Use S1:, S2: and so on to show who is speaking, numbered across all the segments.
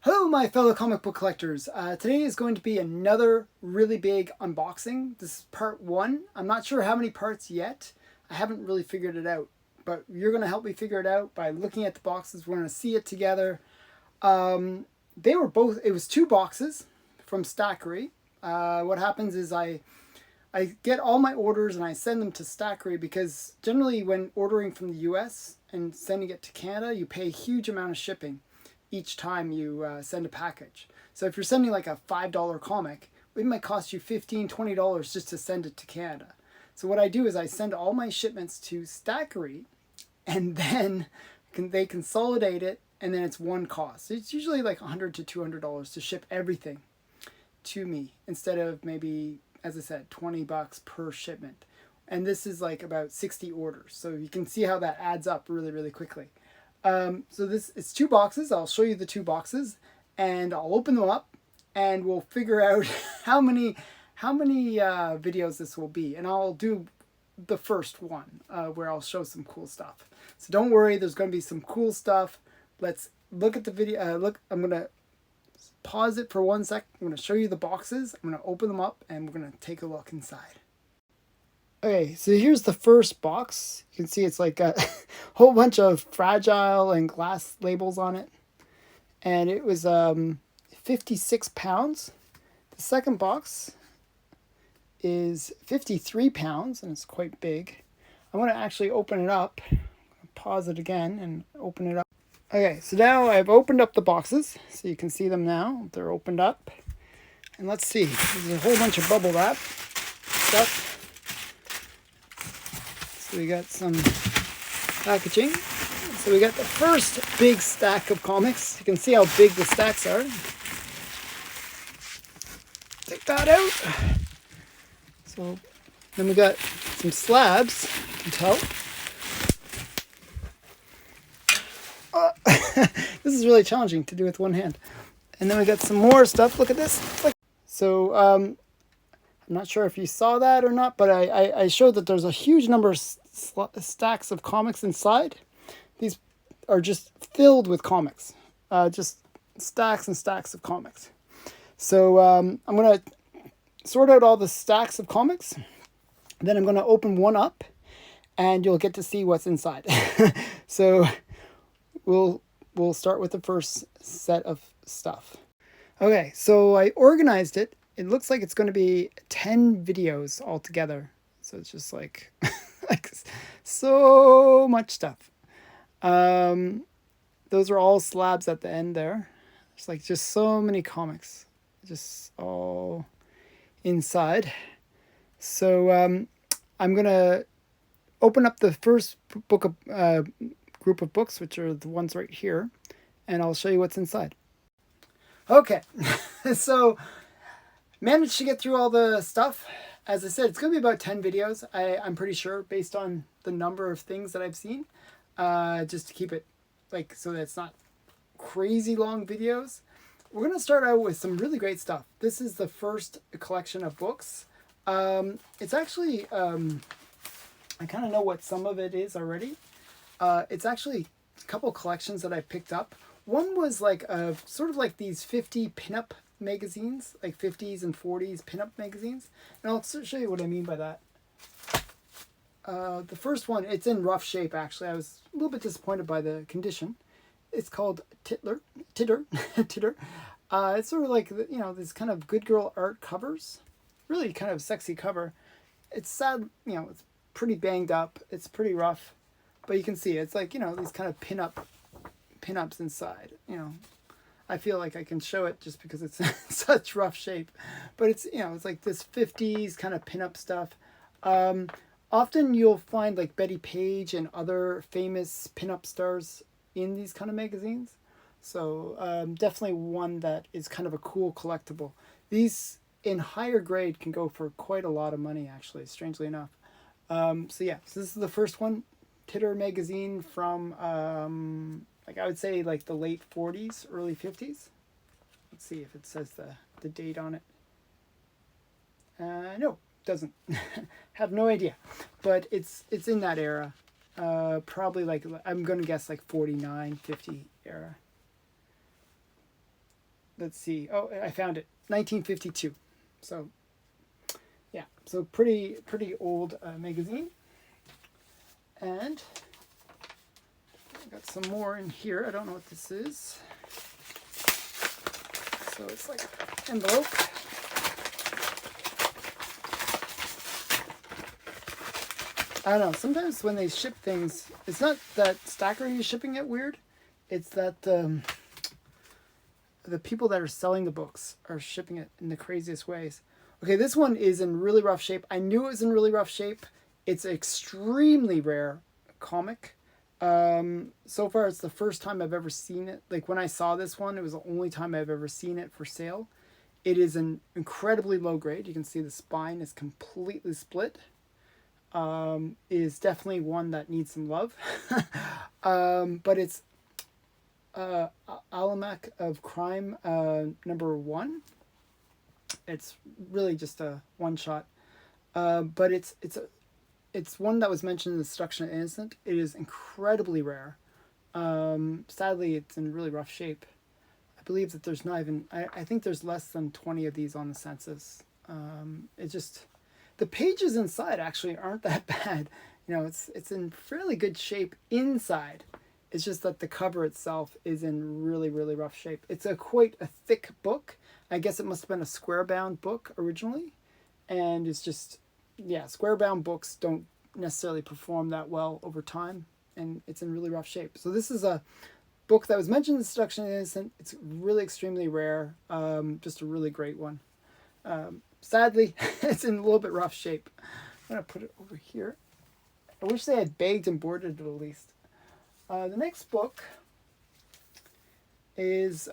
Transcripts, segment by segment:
S1: Hello my fellow comic book collectors. Today is going to be another really big unboxing. This is part 1. I'm not sure how many parts yet. I haven't really figured it out. But you're going to help me figure it out by looking at the boxes. We're going to see it together. It was 2 boxes from Stackry. What happens is I get all my orders and I send them to Stackry because generally when ordering from the US and sending it to Canada, you pay a huge amount of shipping each time you send a package. So if you're sending like a $5 comic, it might cost you $15, $20 just to send it to Canada. So what I do is I send all my shipments to Stackry, and then they consolidate it, and then it's one cost. It's usually like $100 to $200 to ship everything to me, instead of maybe, as I said, $20 per shipment. And this is like about 60 orders. So you can see how that adds up really, really quickly. So it's 2 boxes. I'll show you the 2 boxes and I'll open them up and we'll figure out how many videos this will be. And I'll do the first one where I'll show some cool stuff. So don't worry, there's going to be some cool stuff. Let's look at the video. I'm going to pause it for 1 sec. I'm going to show you the boxes. I'm going to open them up and we're going to take a look inside. Okay, so here's the first box. You can see it's like a whole bunch of fragile and glass labels on it. And it was 56 pounds. The second box is 53 pounds, and it's quite big. I'm going to actually open it up. Pause it again and open it up. Okay, so now I've opened up the boxes, so you can see them now. They're opened up. And let's see. There's a whole bunch of bubble wrap stuff. So we got some packaging. So we got the first big stack of comics. You can see how big the stacks are. Take that out. So then we got some slabs, you can tell. This is really challenging to do with one hand. And then we got some more stuff. Look at this. So I'm not sure if you saw that or not, but I showed that there's a huge number of stacks of comics inside. These are just filled with comics. Just stacks and stacks of comics. So I'm going to sort out all the stacks of comics. Then I'm going to open one up and you'll get to see what's inside. So we'll start with the first set of stuff. Okay, so I organized it. It looks like it's going to be 10 videos altogether. So it's just like, like so much stuff. Those are all slabs at the end there. It's like just so many comics, just all inside. So I'm going to open up the first book of group of books, which are the ones right here, and I'll show you what's inside. Okay, so managed to get through all the stuff. As I said, it's going to be about 10 videos, I'm pretty sure, based on the number of things that I've seen, just to keep it like so that it's not crazy long videos. We're going to start out with some really great stuff. This is the first collection of books. It's actually, I kind of know what some of it is already. It's actually a couple collections that I picked up. One was like sort of like these 50 pinup magazines, like 50s and 40s pinup magazines. And I'll show you what I mean by that. The first one, it's in rough shape actually. I was a little bit disappointed by the condition. It's called Titter. It's sort of like, you know, this kind of good girl art covers. Really kind of sexy cover. It's sad, you know, it's pretty banged up. It's pretty rough. But you can see it's like, you know, these kind of pinups inside, you know. I feel like I can show it just because it's in such rough shape. But it's, you know, it's like this 50s kind of pinup stuff. Often you'll find like Betty Page and other famous pinup stars in these kind of magazines. So definitely one that is kind of a cool collectible. These in higher grade can go for quite a lot of money actually, strangely enough. So yeah, so this is the first one. Titter magazine from like I would say like the late 40s, early 50s. Let's see if it says the date on it. No, it doesn't. Have no idea. But it's in that era. Probably like, I'm going to guess like 49, 50 era. let's see. Oh, I found it. 1952. So, yeah. So pretty old magazine. And I got some more in here. I don't know what this is. So it's like an envelope. I don't know. Sometimes when they ship things, it's not that Stackry is shipping it weird. It's that the people that are selling the books are shipping it in the craziest ways. Okay, this one is in really rough shape. I knew it was in really rough shape. It's an extremely rare comic. So far, it's the first time I've ever seen it. Like when I saw this one, it was the only time I've ever seen it for sale. It is an incredibly low grade. You can see the spine is completely split. Is definitely one that needs some love. But it's Almanac of Crime #1. It's really just a one shot, but it's one that was mentioned in the Seduction of Innocent. It is incredibly rare. Sadly, it's in really rough shape. I believe that there's not even. I think there's less than 20 of these on the census. It just. The pages inside actually aren't that bad. You know, it's in fairly good shape inside. It's just that the cover itself is in really rough shape. It's quite a thick book. I guess it must have been a square bound book originally. And it's just, yeah, square bound books don't necessarily perform that well over time. And it's in really rough shape. So this is a book that was mentioned in the Seduction of Innocent. It's really extremely rare. Just a really great one. Sadly, it's in a little bit rough shape. I'm going to put it over here. I wish they had bagged and boarded it at least. The next book is, these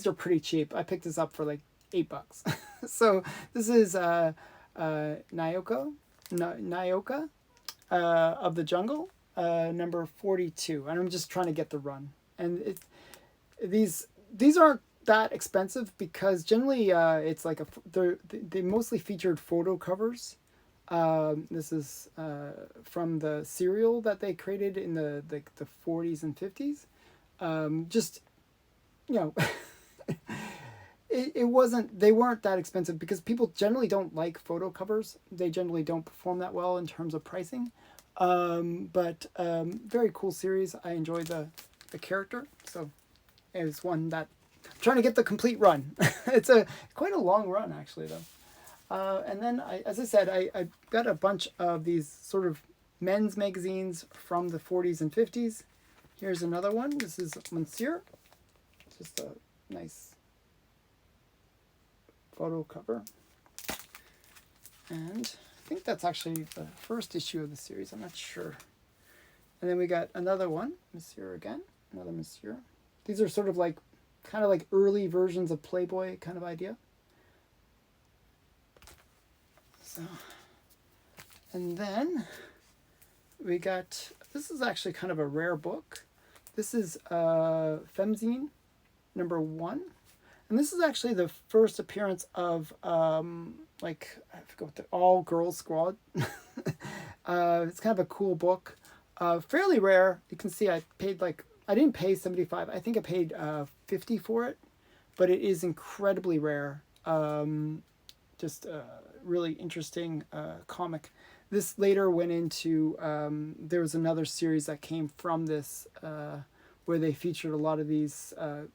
S1: are pretty cheap. I picked this up for like $8. So this is Nyoka of the Jungle, number 42. And I'm just trying to get the run. And these aren't that expensive because generally it's like they mostly featured photo covers. This is from the serial that they created in the 40s and 50s. Just, you know, they weren't that expensive because people generally don't like photo covers. They generally don't perform that well in terms of pricing. But very cool series. I enjoyed the character. So it was one that I'm trying to get the complete run. It's quite a long run actually though. And then as I said, I got a bunch of these sort of men's magazines from the 40s and 50s. Here's another one. This is Monsieur. Just a nice photo cover. And I think that's actually the first issue of the series. I'm not sure. And then we got another one. Monsieur again. Another Monsieur. These are sort of like kind of like early versions of Playboy kind of idea. So, and then we got, this is actually kind of a rare book. This is Femzine number 1. And this is actually the first appearance of like, I forgot what the All Girls Squad. It's kind of a cool book. Fairly rare. You can see I paid like, I didn't pay $75. I think I paid $50 for it, but it is incredibly rare. Just a really interesting comic. This later went into, there was another series that came from this where they featured a lot of these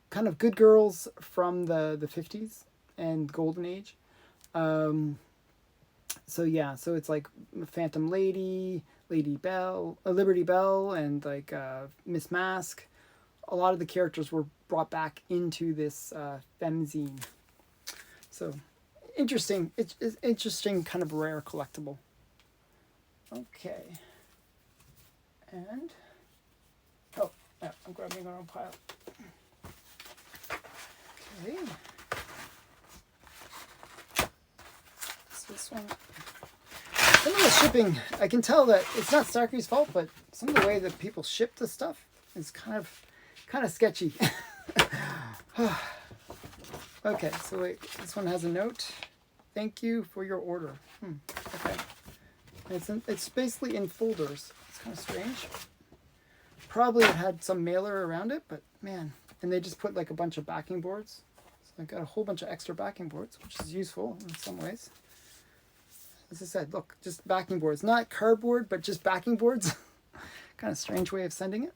S1: kind of good girls from the 50s and Golden Age. So yeah, so it's like Phantom Lady, Lady Bell, Liberty Bell, and like Miss Mask. A lot of the characters were brought back into this Femzine. So interesting. It's interesting, kind of rare collectible. Okay. And oh, yeah, I'm grabbing our own pile. Okay. This one. Some of the shipping, I can tell that it's not Stackry's fault, but some of the way that people ship the stuff is kind of sketchy. Okay, so wait, this one has a note. Thank you for your order. Okay. It's basically in folders. It's kind of strange. Probably it had some mailer around it, but man, and they just put like a bunch of backing boards. So I got a whole bunch of extra backing boards, which is useful in some ways. As I said, look, just backing boards, not cardboard, but just backing boards. Kind of strange way of sending it.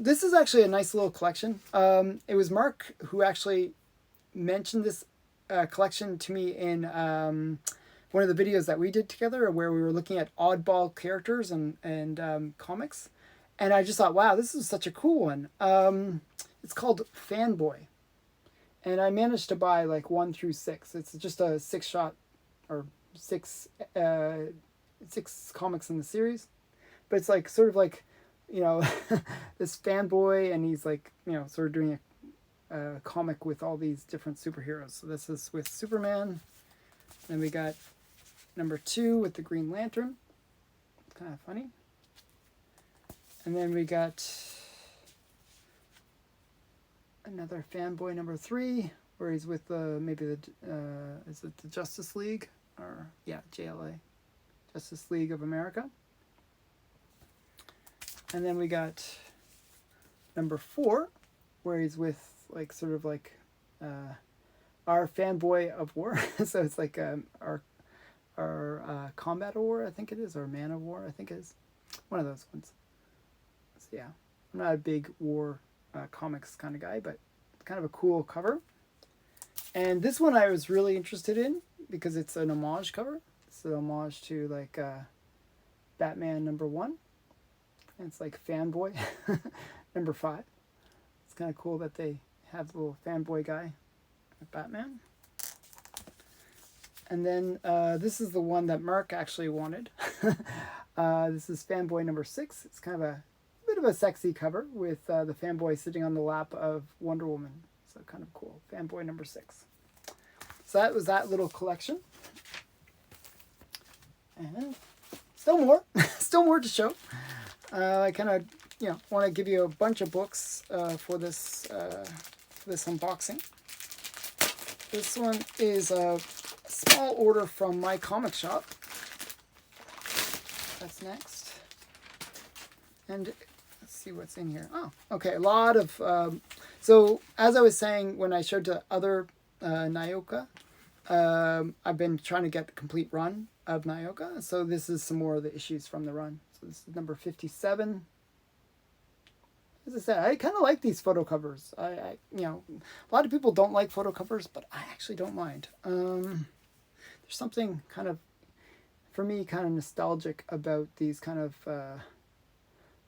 S1: This is actually a nice little collection. It was Mark who actually mentioned this collection to me in one of the videos that we did together, where we were looking at oddball characters and comics. And I just thought, wow, this is such a cool one. It's called Fanboy. And I managed to buy like 1 through 6. It's just a 6-shot or 6 comics in the series. But it's like sort of like, you know, this fanboy, and he's like, you know, sort of doing a comic with all these different superheroes. So this is with Superman. Then we got number 2 with the Green Lantern. It's kind of funny. And then we got another fanboy number 3, where he's with maybe is it the Justice League? Or yeah, JLA, Justice League of America. And then we got number 4, where he's with like sort of like our fanboy of war. So it's like our combat of war, I think it is, or man of war, I think it is. One of those ones. So yeah, I'm not a big war comics kind of guy, but it's kind of a cool cover. And this one I was really interested in because it's an homage cover. It's an homage to like Batman number 1. And it's like Fanboy number 5. It's kind of cool that they have the little fanboy guy with Batman. And then this is the one that Mark actually wanted. This is Fanboy number 6. It's kind of a bit of a sexy cover with the fanboy sitting on the lap of Wonder Woman. So kind of cool. Fanboy number 6. So that was that little collection. And still more. Still more to show. I kind of, you know, want to give you a bunch of books for this unboxing. This one is a small order from my comic shop. That's next. And let's see what's in here. Oh, okay, a lot of... so, as I was saying when I showed the other Nyoka, I've been trying to get the complete run of Nyoka. So this is some more of the issues from the run. So this is number 57. As I said, I kind of like these photo covers. I you know, a lot of people don't like photo covers, but I actually don't mind. There's something kind of, for me, kind of nostalgic about these kind of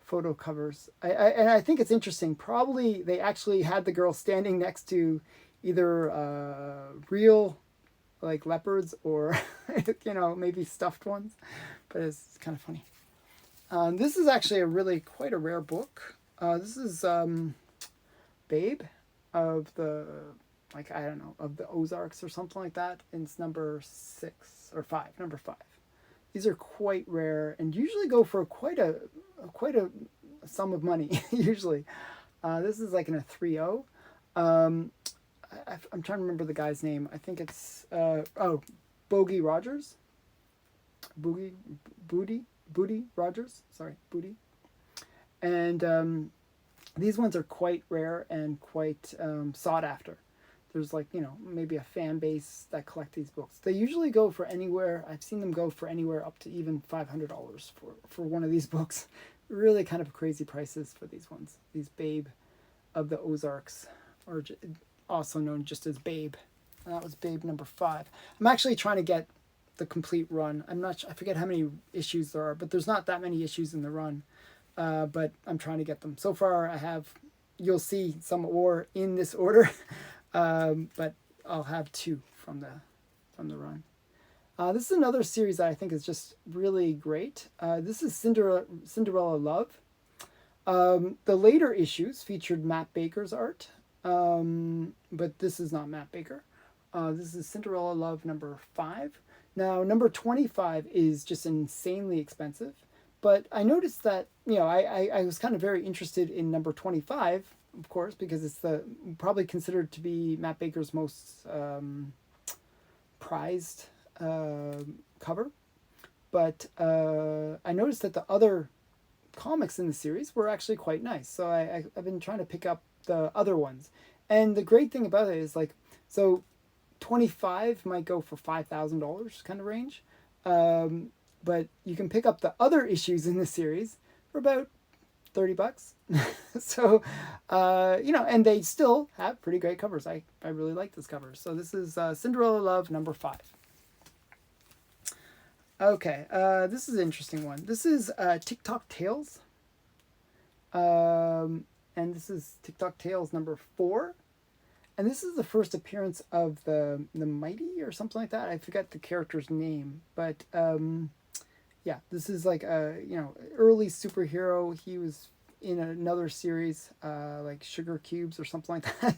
S1: photo covers. And I think it's interesting. Probably they actually had the girl standing next to either real like leopards or you know, maybe stuffed ones, but it's kind of funny. This is actually quite a rare book. This is Babe of the, like, I don't know, of the Ozarks or something like that. And it's number 6 or 5, number 5. These are quite rare and usually go for quite a sum of money usually. This is like in a 3.0. I'm trying to remember the guy's name. I think it's Bogey Rogers. Booty Rogers. Sorry, Booty. And these ones are quite rare and quite sought after. There's like, you know, maybe a fan base that collect these books. They usually go for anywhere. I've seen them go for anywhere up to even $500 for one of these books. Really kind of crazy prices for these ones. These Babe of the Ozarks, or also known just as Babe. And that was Babe number 5. I'm actually trying to get the complete run. I forget how many issues there are, but there's not that many issues in the run. But I'm trying to get them. So far I have, you'll see some more in this order. But I'll have 2 from the run. This is another series that I think is just really great. This is Cinderella Love. The later issues featured Matt Baker's art, but this is not Matt Baker. This is Cinderella Love number 5. Now, number 25 is just insanely expensive, but I noticed that, you know, I was kind of very interested in number 25, of course, because it's probably considered to be Matt Baker's most prized cover. But I noticed that the other comics in the series were actually quite nice. So I've been trying to pick up the other ones. And the great thing about it is like, so 25 might go for $5,000 kind of range. But you can pick up the other issues in the series for about $30. So, and they still have pretty great covers. I really like this cover. So this is Cinderella Love number 5. Okay, this is an interesting one. This is TikTok Tales. And this is TikTok Tales number 4. And this is the first appearance of the Mighty or something like that. I forget the character's name. But yeah, this is like a early superhero. He was in another series, like Sugar Cubes or something like that.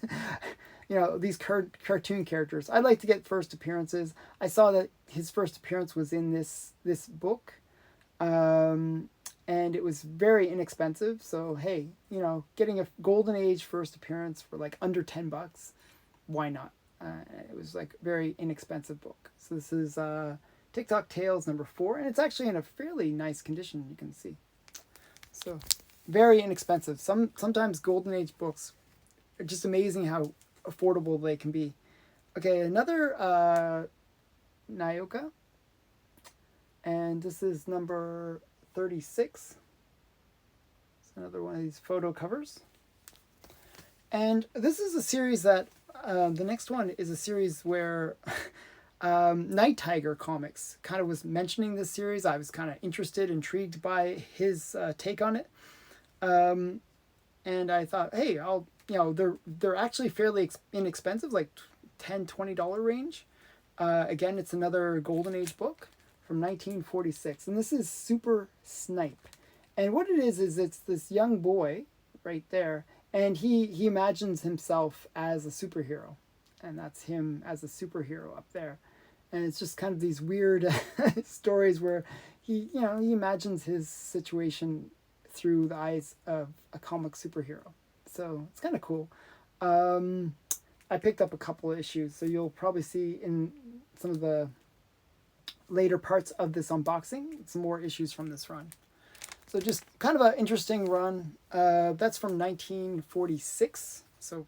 S1: These cartoon characters. I like to get first appearances. I saw that his first appearance was in this book, and it was very inexpensive. So hey, getting a Golden Age first appearance for like under $10, why not? It was like a very inexpensive book. So this is TikTok Tales number 4, and it's actually in a fairly nice condition. You can see, so very inexpensive. Sometimes Golden Age books are just amazing how affordable they can be. Okay, another Nyoka, and this is number 36. It's another one of these photo covers, and this is a series that the next one is a series where Night Tiger Comics kind of was mentioning this series. I was kind of intrigued by his take on it, and I thought, hey, they're actually fairly inexpensive, like $10-$20 range. Again, it's another Golden Age book from 1946, and this is Super Snipe. And what it is it's this young boy right there, and he imagines himself as a superhero, and that's him as a superhero up there. And it's just kind of these weird stories where he imagines his situation through the eyes of a comic superhero. So it's kind of cool. I picked up a couple of issues, so you'll probably see in some of the later parts of this unboxing some more issues from this run. So just kind of an interesting run. That's from 1946. So,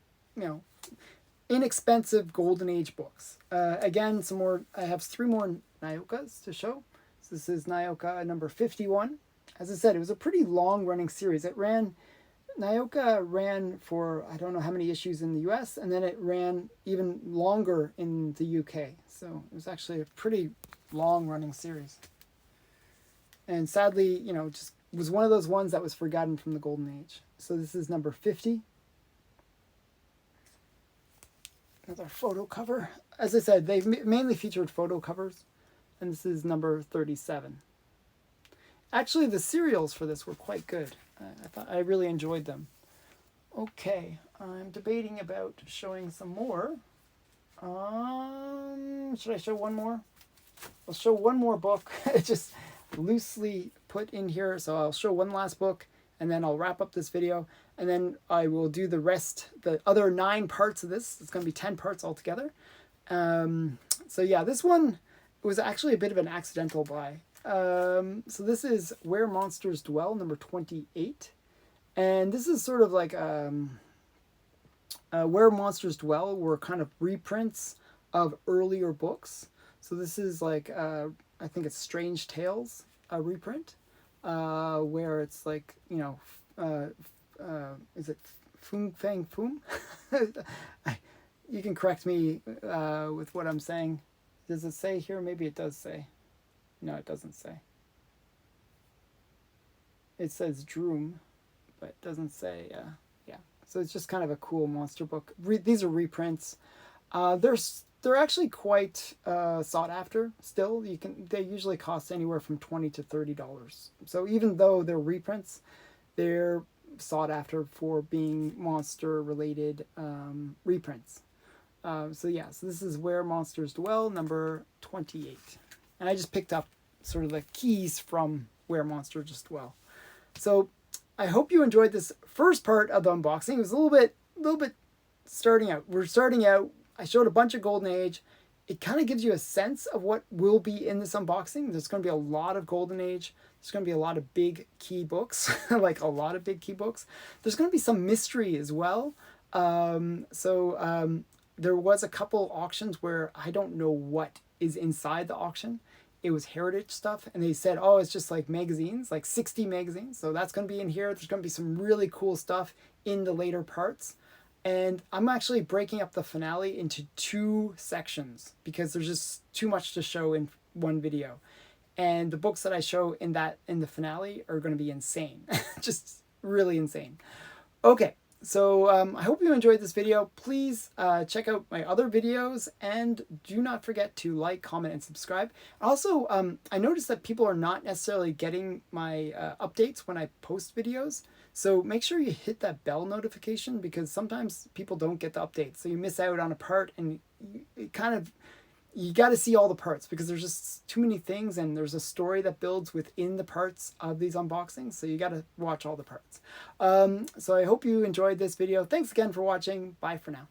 S1: inexpensive Golden Age books. Again, some more. I have 3 more Nyokas to show. So this is Nyoka number 51. As I said, it was a pretty long running series. Nyoka ran for I don't know how many issues in the US, and then it ran even longer in the UK. So it was actually a pretty long running series. And sadly, just was one of those ones that was forgotten from the Golden Age. So this is number 50. Another photo cover. As I said, they've mainly featured photo covers, and this is number 37. Actually, the serials for this were quite good. I really enjoyed them. Okay, I'm debating about showing some more. Should I show one more? I'll show one more book. It's just loosely put in here, so I'll show one last book, and then I'll wrap up this video, and then I will do the rest, the other 9 parts of this. It's going to be 10 parts altogether. So yeah, this one was actually a bit of an accidental buy. So this is Where Monsters Dwell, number 28. And this is sort of like Where Monsters Dwell were kind of reprints of earlier books. So this is like, I think it's Strange Tales, a reprint, where it's like, is it Fung Fang Fum? You can correct me with what I'm saying. Does it say here? Maybe it does say. No, it doesn't say. It says Droom, but it doesn't say, yeah. So it's just kind of a cool monster book. These are reprints. They're actually quite sought after still. They usually cost anywhere from $20 to $30. So even though they're reprints, they're sought after for being monster related reprints. So this is Where Monsters Dwell, number 28. And I just picked up sort of the keys from Where Monsters Dwell. So I hope you enjoyed this first part of the unboxing. It was a little bit starting out. We're starting out. I showed a bunch of Golden Age. It kind of gives you a sense of what will be in this unboxing. There's going to be a lot of Golden Age. There's going to be a lot of big key books, like a lot of big key books. There's going to be some mystery as well. There was a couple auctions where I don't know what is inside the auction. It was heritage stuff, and they said, oh, it's just like magazines, like 60 magazines. So that's going to be in here. There's going to be some really cool stuff in the later parts. And I'm actually breaking up the finale into 2 sections because there's just too much to show in one video. And the books that I show in the finale are going to be insane. Just really insane. Okay, so I hope you enjoyed this video. Please check out my other videos, and do not forget to like, comment, and subscribe. Also, I noticed that people are not necessarily getting my updates when I post videos. So make sure you hit that bell notification, because sometimes people don't get the updates. So you miss out on a part, and you got to see all the parts, because there's just too many things, and there's a story that builds within the parts of these unboxings. So you got to watch all the parts. So I hope you enjoyed this video. Thanks again for watching. Bye for now.